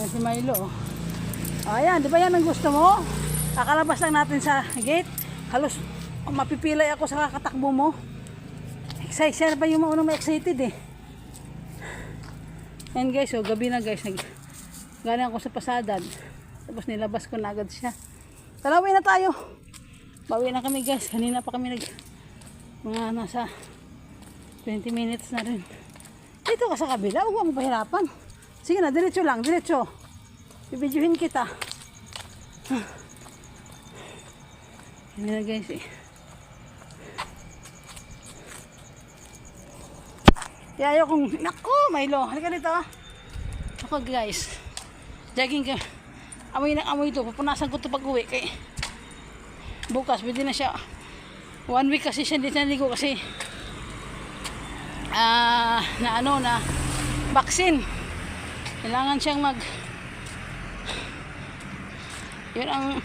Yan si Milo. Oh. Ayan, di ba yan ang gusto mo? Kakalabas lang natin sa gate. Halos mapipilay ako sa kakatakbo mo. Excited pa yung maunang ma-excited eh. Yan guys, oh, gabi na guys. Galing ako sa pasadad. Tapos nilabas ko na agad siya. Talawin na tayo. Bawi na kami guys. Kanina pa kami mga nasa 20 minutes na rin. Dito ka sa kabila. Huwag mo pahirapan. Sige na, diretso lang, diretso. Bibidyohin kita. Yan na guys eh. Kaya ayokong, naku, Milo, halika dito. Ako guys, jogging ka. Amoy ng amoy ito, pupunasan ko ito pag uwi. Kay bukas, pwede na siya. 1 week kasi siya dito naligo kasi na vaccine. Kailangan siyang yun ang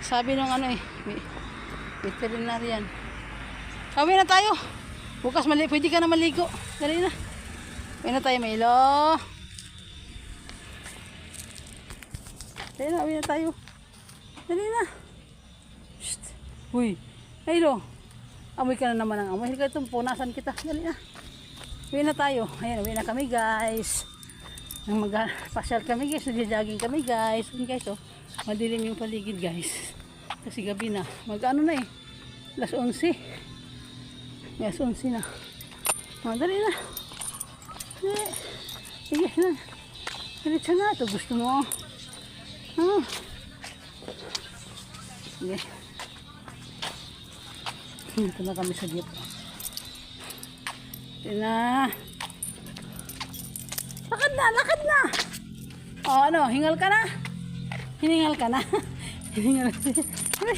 sabi ng veterinarian. Kawin na tayo. Bukas pwede ka na maligo. Dali na. Kawin na tayo, Milo. Dali na, kawin na tayo. Dali na. Shht. Uy, Milo. Amoy ka na naman ng amoy. Halika itong punasan kita. Dali na. Kawin na tayo. Ayan, kawin na kami guys. Mag-pasyal kami guys, nag-jogging kami guys. Yun guys, oh, madilim yung paligid guys. Kasi gabi na. Mag-ano na eh. Alas 11. Alas 11 na. Dali na. Sige na. Diretso na. Ito gusto mo. Sige. Ito na kami sa jeep. Ito na. Lakad na, lakad na. O ano, hingal ka na? Hiningal ka na? Hiningal ka na.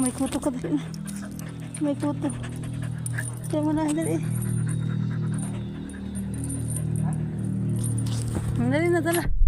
May kuto ka dali na. May kuto. Kaya mo na, dali. Dali na, dala.